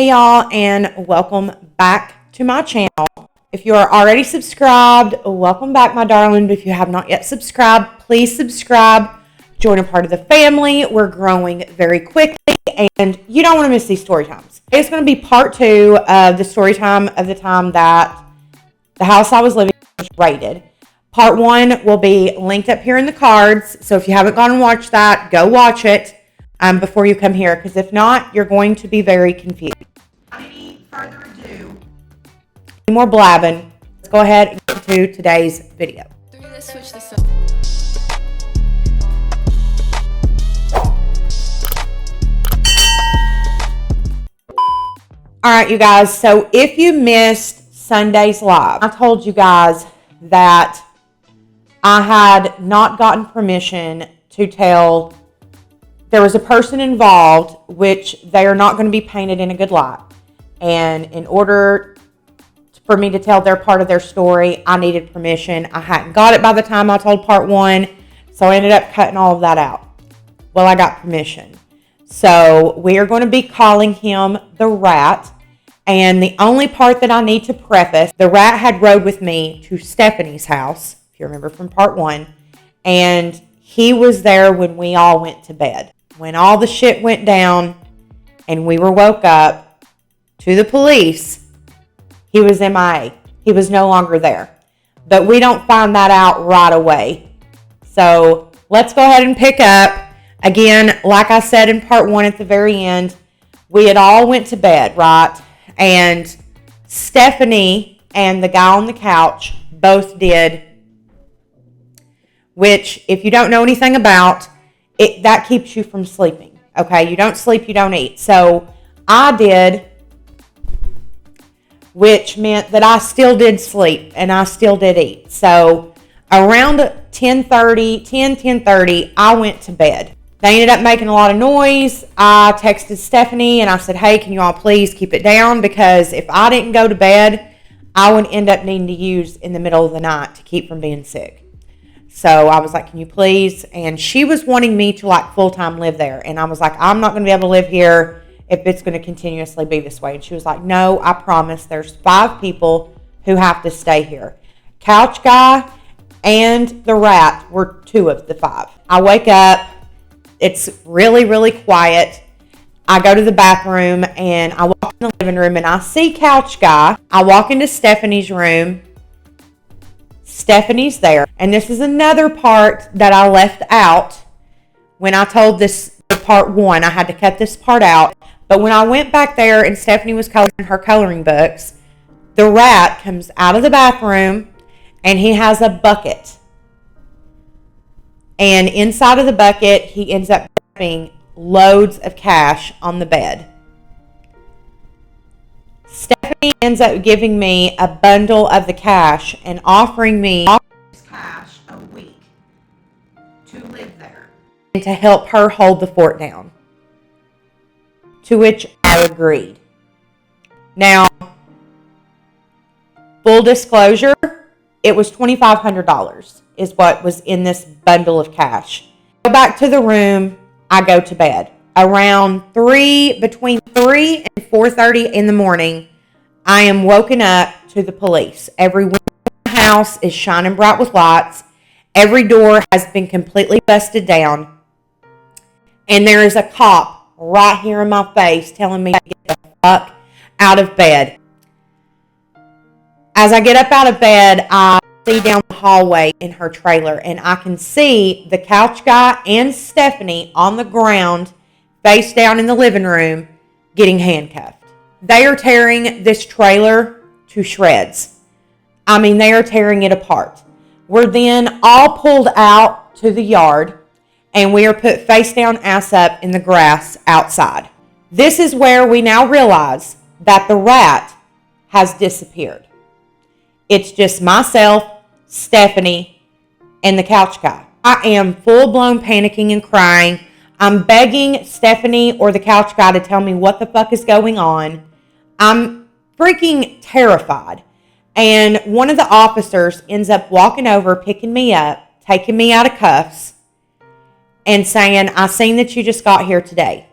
Hey y'all, and welcome back to my channel. If you are already subscribed, welcome back, my darling. But if you have not yet subscribed, please subscribe. Join a part of the family. We're growing very quickly, and you don't want to miss these story times. It's going to be part 2 of the story time of the time that the house I was living in was raided. Part 1 will be linked up here in the cards. So if you haven't gone and watched that, go watch it before you come here, because if not, you're going to be very confused. Without any further ado, any more blabbing, let's go ahead and get to today's video. Let's switch this up. All right, you guys, so if you missed Sunday's live, I told you guys that I had not gotten permission to tell. There was a person involved, which they are not going to be painted in a good light. And in order for me to tell their part of their story, I needed permission. I hadn't got it by the time I told part 1, so I ended up cutting all of that out. Well, I got permission. So we are going to be calling him the Rat. And the only part that I need to preface, the Rat had rode with me to Stephanie's house, if you remember from part 1. And he was there when we all went to bed. When all the shit went down and we were woke up to the police, he was MIA. He was no longer there. But we don't find that out right away. So let's go ahead and pick up. Again, like I said in part 1 at the very end, we had all went to bed, right? And Stephanie and the guy on the couch both did, which if you don't know anything about, that keeps you from sleeping, okay? You don't sleep, you don't eat. So I did, which meant that I still did sleep and I still did eat. So around 10:30, I went to bed. They ended up making a lot of noise. I texted Stephanie and I said, hey, can you all please keep it down? Because if I didn't go to bed, I would end up needing to use in the middle of the night to keep from being sick. So I was like, can you please? And she was wanting me to like full-time live there. And I was like, I'm not going to be able to live here if it's going to continuously be this way. And she was like, no, I promise. There's 5 people who have to stay here. Couch guy and the Rat were 2 of the 5. I wake up. It's really, really quiet. I go to the bathroom and I walk in the living room and I see Couch guy. I walk into Stephanie's room. Stephanie's there. And this is another part that I left out when I told this part 1. I had to cut this part out. But when I went back there and Stephanie was coloring her coloring books, the Rat comes out of the bathroom and he has a bucket. And inside of the bucket, he ends up dumping loads of cash on the bed. Stephanie ends up giving me a bundle of the cash and offering me cash a week to live there and to help her hold the fort down. To which I agreed. Now, full disclosure, it was $2,500 is what was in this bundle of cash. Go back to the room. I go to bed. Around between 3 and 4:30 in the morning, I am woken up to the police. Every window in the house is shining bright with lights. Every door has been completely busted down. And there is a cop right here in my face telling me to get the fuck out of bed. As I get up out of bed, I see down the hallway in her trailer, and I can see the couch guy and Stephanie on the ground, face down in the living room, getting handcuffed. They are tearing this trailer to shreds. I mean, they are tearing it apart. We're then all pulled out to the yard, and we are put face down, ass up in the grass outside. This is where we now realize that the Rat has disappeared. It's just myself, Stephanie, and the couch guy. I am full-blown panicking and crying. I'm begging Stephanie or the couch guy to tell me what the fuck is going on. I'm freaking terrified. And one of the officers ends up walking over, picking me up, taking me out of cuffs, and saying, I seen that you just got here today.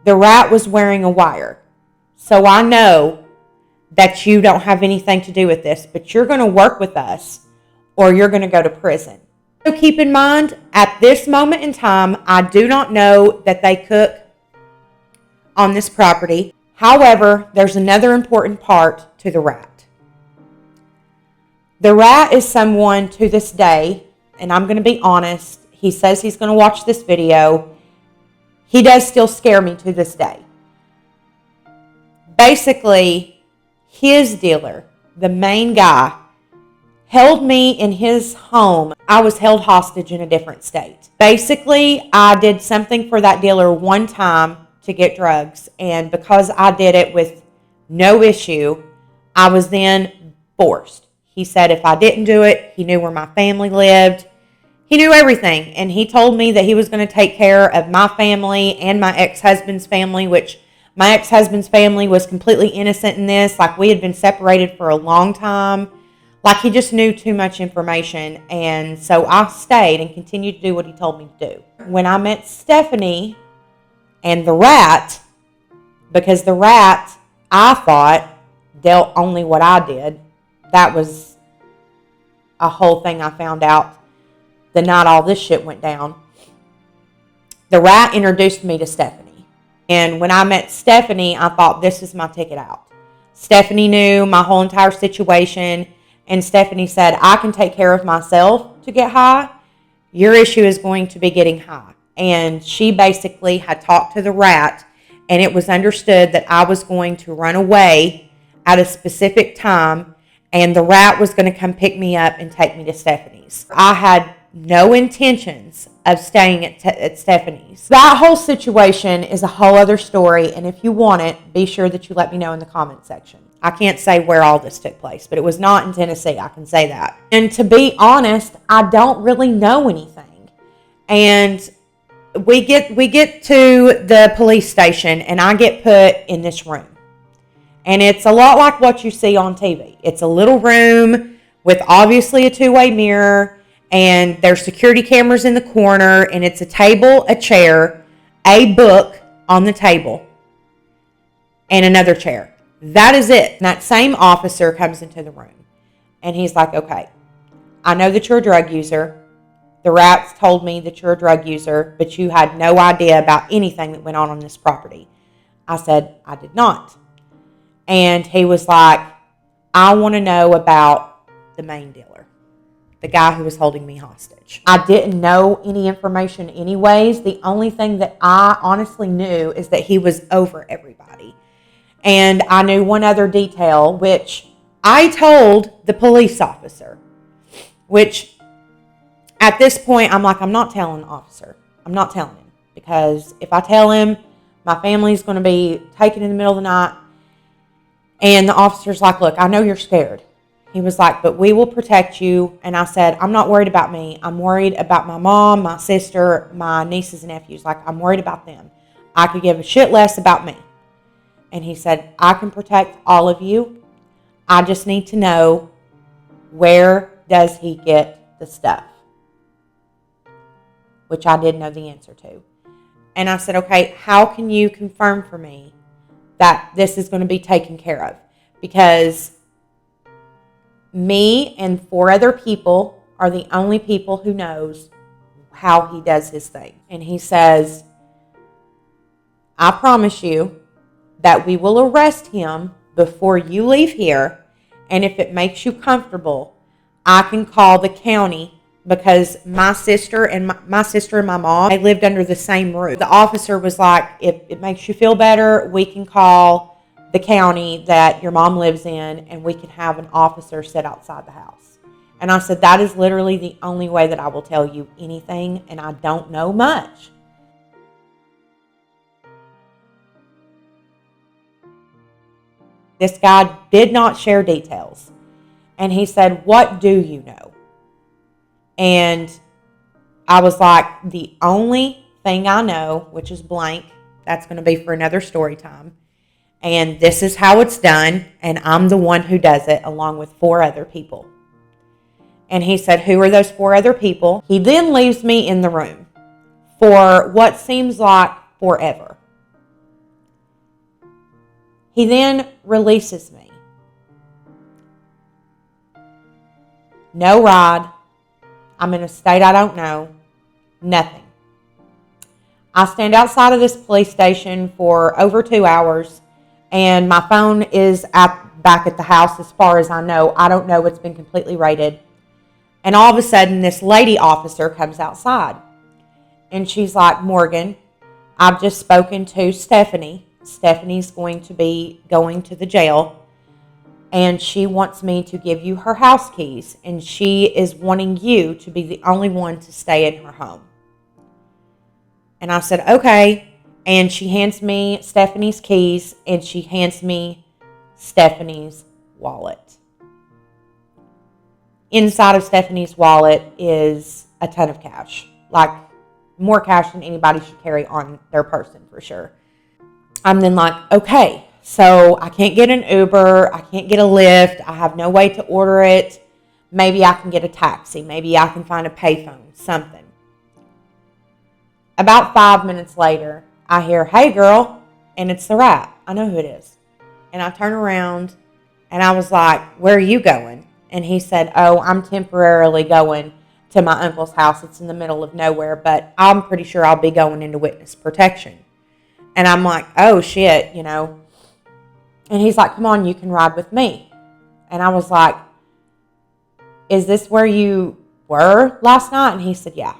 The rat was wearing a wire. So I know that you don't have anything to do with this, but you're going to work with us or you're going to go to prison. So keep in mind, at this moment in time, I do not know that they cook on this property. However, there's another important part to the rat. The rat is someone to this day, and I'm going to be honest, he says he's going to watch this video. He does still scare me to this day. Basically, his dealer, the main guy, held me in his home. I was held hostage in a different state. Basically, I did something for that dealer one time to get drugs, and because I did it with no issue, I was then forced. He said if I didn't do it, he knew where my family lived. He knew everything, and he told me that he was going to take care of my family and my ex-husband's family, which my ex-husband's family was completely innocent in this. Like, we had been separated for a long time. Like, he just knew too much information, and so I stayed and continued to do what he told me to do. When I met Stephanie and the rat, because the rat, I thought, dealt only what I did. That was a whole thing I found out the night all this shit went down. The rat introduced me to Stephanie. And when I met Stephanie, I thought, this is my ticket out. Stephanie knew my whole entire situation. And Stephanie said, I can take care of myself to get high. Your issue is going to be getting high. And she basically had talked to the rat, and it was understood that I was going to run away at a specific time, and the rat was going to come pick me up and take me to Stephanie's. I had no intentions of staying at Stephanie's. That whole situation is a whole other story, and if you want it, be sure that you let me know in the comment section. I can't say where all this took place, but it was not in Tennessee, I can say that. And to be honest, I don't really know anything. And we get to the police station, and I get put in this room. And it's a lot like what you see on TV. It's a little room with obviously a two-way mirror, and there's security cameras in the corner, and it's a table, a chair, a book on the table, and another chair. That is it. And that same officer comes into the room, and he's like, okay, I know that you're a drug user. The rats told me that you're a drug user, but you had no idea about anything that went on this property. I said, I did not. And he was like, I want to know about the main dealer, the guy who was holding me hostage. I didn't know any information anyways. The only thing that I honestly knew is that he was over everybody. And I knew one other detail, which I told the police officer, which at this point, I'm like, I'm not telling the officer. I'm not telling him. Because if I tell him, my family's going to be taken in the middle of the night. And the officer's like, look, I know you're scared. He was like, but we will protect you. And I said, I'm not worried about me. I'm worried about my mom, my sister, my nieces and nephews. Like, I'm worried about them. I could give a shit less about me. And he said, I can protect all of you. I just need to know, where does he get the stuff? Which I didn't know the answer to. And I said, okay, how can you confirm for me that this is going to be taken care of? Because me and 4 other people are the only people who knows how he does his thing. And he says, I promise you that we will arrest him before you leave here. And if it makes you comfortable, I can call the county, because my sister and my mom, they lived under the same roof. The officer was like, if it makes you feel better, we can call the county that your mom lives in, and we can have an officer sit outside the house. And I said, that is literally the only way that I will tell you anything, and I don't know much. This guy did not share details. And he said, what do you know? And I was like, the only thing I know, which is blank, that's going to be for another story time. And this is how it's done. And I'm the one who does it, along with 4 other people. And he said, who are those 4 other people? He then leaves me in the room for what seems like forever. He then releases me. No ride. I'm in a state I don't know. Nothing. I stand outside of this police station for over 2 hours, and my phone is back at the house as far as I know. I don't know. It's been completely raided. And all of a sudden, this lady officer comes outside. And she's like, Morgan, I've just spoken to Stephanie. Stephanie's going to be going to the jail. And she wants me to give you her house keys. And she is wanting you to be the only one to stay in her home. And I said, okay. And she hands me Stephanie's keys. And she hands me Stephanie's wallet. Inside of Stephanie's wallet is a ton of cash. Like, more cash than anybody should carry on their person, for sure. I'm then like, okay. So I can't get an Uber. I can't get a Lyft. I have no way to order it. Maybe I can get a taxi. Maybe I can find a payphone, something. About 5 minutes later, I hear, hey, girl. And it's the rat. I know who it is. And I turn around and I was like, where are you going? And he said, oh, I'm temporarily going to my uncle's house. It's in the middle of nowhere, but I'm pretty sure I'll be going into witness protection. And I'm like, oh, shit, you know. And he's like, come on, you can ride with me. And I was like, is this where you were last night? And he said, yeah.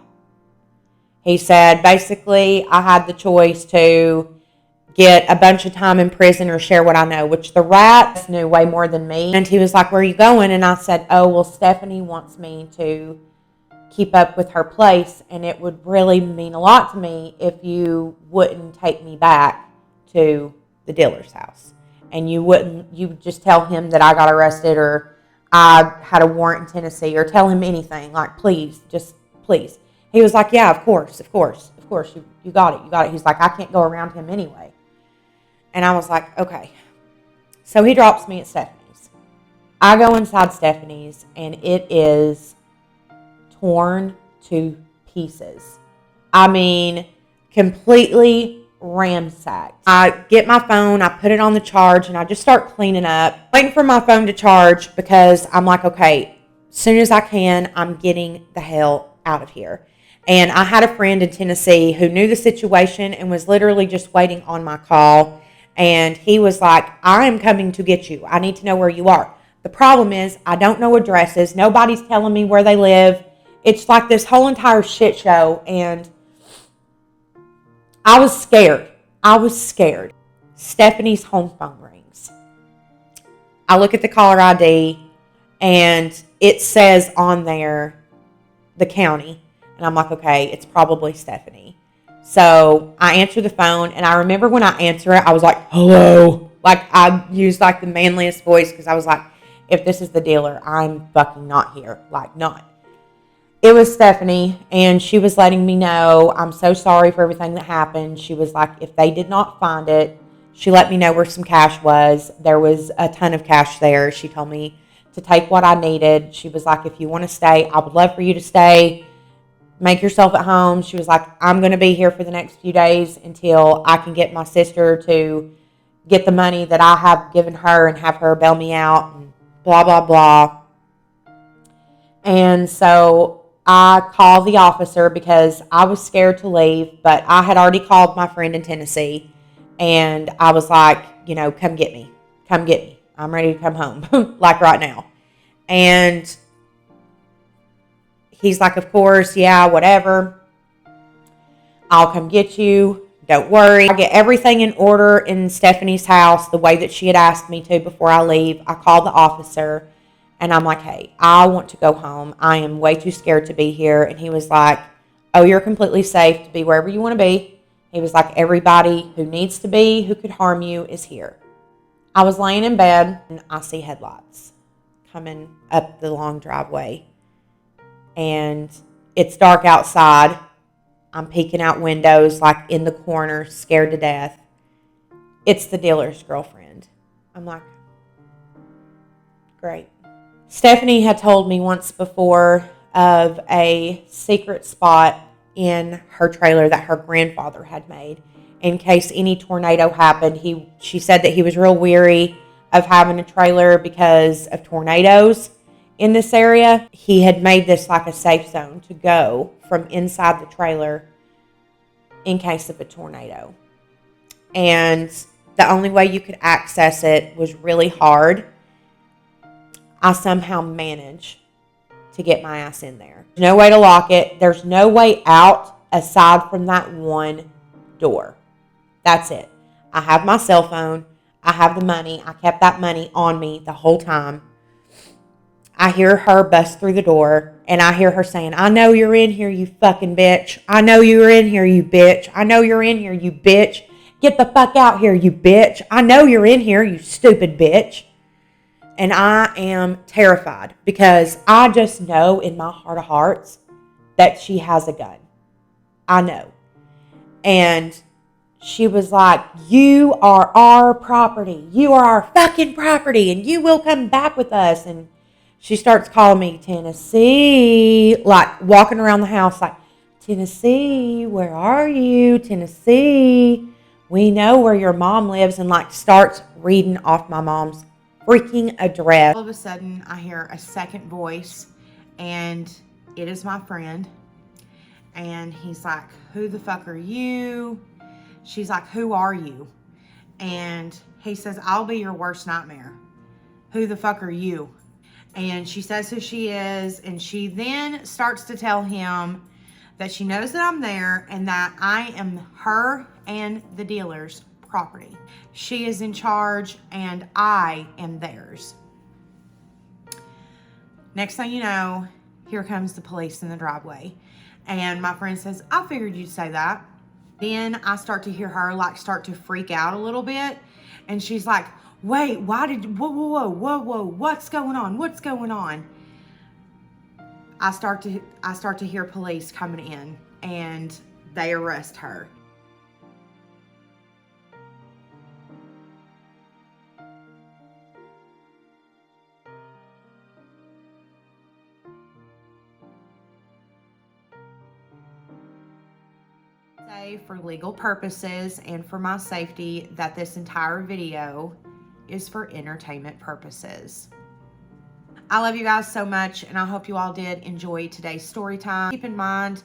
He said, basically, I had the choice to get a bunch of time in prison or share what I know, which the rat knew way more than me. And he was like, where are you going? And I said, oh, well, Stephanie wants me to keep up with her place, and it would really mean a lot to me if you wouldn't take me back to the dealer's house. And you would just tell him that I got arrested or I had a warrant in Tennessee, or tell him anything. Like, please, just please. He was like, yeah, of course, you got it. He's like, I can't go around him anyway. And I was like, okay. So he drops me at Stephanie's. I go inside Stephanie's, and it is torn to pieces. I mean, completely ransacked. I get my phone, I put it on the charge, and I just start cleaning up, waiting for my phone to charge, because I'm like, okay, as soon as I can, I'm getting the hell out of here. And I had a friend in Tennessee who knew the situation and was literally just waiting on my call. And he was like, I am coming to get you. I need to know where you are. The problem is, I don't know addresses. Nobody's telling me where they live. It's like this whole entire shit show. And I was scared. Stephanie's home phone rings. I look at the caller ID, and it says on there the county. And I'm like, okay, it's probably Stephanie. So I answer the phone, and I remember when I answer it, I was like, hello. Like, I used like the manliest voice, because I was like, if this is the dealer, I'm fucking not here. Like, not. It was Stephanie, and she was letting me know, I'm so sorry for everything that happened. She was like, if they did not find it, she let me know where some cash was. There was a ton of cash there. She told me to take what I needed. She was like, if you want to stay, I would love for you to stay. Make yourself at home. She was like, I'm going to be here for the next few days until I can get my sister to get the money that I have given her and have her bail me out, and blah, blah, blah. And so I called the officer because I was scared to leave, but I had already called my friend in Tennessee, and I was like, you know, come get me. I'm ready to come home, like right now. And he's like, of course, yeah, whatever. I'll come get you. Don't worry. I get everything in order in Stephanie's house the way that she had asked me to before I leave. I call the officer, and I'm like, hey, I want to go home. I am way too scared to be here. And he was like, oh, you're completely safe to be wherever you want to be. He was like, everybody who needs to be, who could harm you, is here. I was laying in bed, and I see headlights coming up the long driveway. And it's dark outside. I'm peeking out windows, like in the corner, scared to death. It's the dealer's girlfriend. I'm like, great. Stephanie had told me once before of a secret spot in her trailer that her grandfather had made. in case any tornado happened. She said that he was real weary of having a trailer because of tornadoes in this area. He had made this like a safe zone to go from inside the trailer in case of a tornado. And the only way you could access it was really hard. I somehow managed to get my ass in there. There's no way to lock it. There's no way out aside from that one door. That's it. I have my cell phone. I have the money. I kept that money on me the whole time. I hear her bust through the door, and I hear her saying, "I know you're in here, you fucking bitch. I know you're in here, you bitch. I know you're in here, you bitch. Get the fuck out here, you bitch. I know you're in here, you stupid bitch." And I am terrified because I just know in my heart of hearts that she has a gun. I know. And she was like, "You are our property. You are our fucking property, and you will come back with us." And she starts calling me Tennessee, like walking around the house like, "Tennessee, where are you? Tennessee, we know where your mom lives," and like starts reading off my mom's freaking address. All of a sudden, I hear a second voice, and it is my friend. And he's like, "Who the fuck are you?" She's like, "Who are you?" And he says, "I'll be your worst nightmare. Who the fuck are you?" And she says who she is, and she then starts to tell him that she knows that I'm there and that I am her and the dealer's property. She is in charge and I am theirs. Next thing you know, here comes the police in the driveway. And my friend says, "I figured you'd say that." Then I start to hear her like start to freak out a little bit. And she's like, "Wait, why did, whoa, what's going on? What's going on?" I start to hear police coming in, and they arrest her. Say for legal purposes and for my safety that this entire video is for entertainment purposes. I love you guys so much, and I hope you all did enjoy today's story time. Keep in mind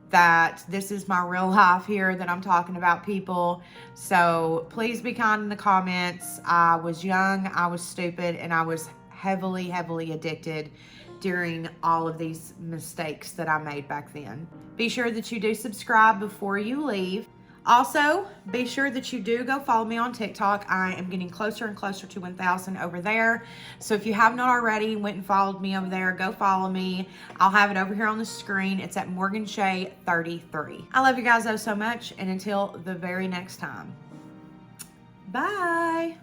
that this is my real life here that I'm talking about, people. So please be kind in the comments. I was young, I was stupid, and I was heavily addicted during all of these mistakes that I made back then. Be sure that you do subscribe before you leave. Also, be sure that you do go follow me on TikTok. I am getting closer and closer to 1,000 over there. So if you have not already went and followed me over there, go follow me. I'll have it over here on the screen. It's at MorganShay33. I love you guys so much, and until the very next time, bye.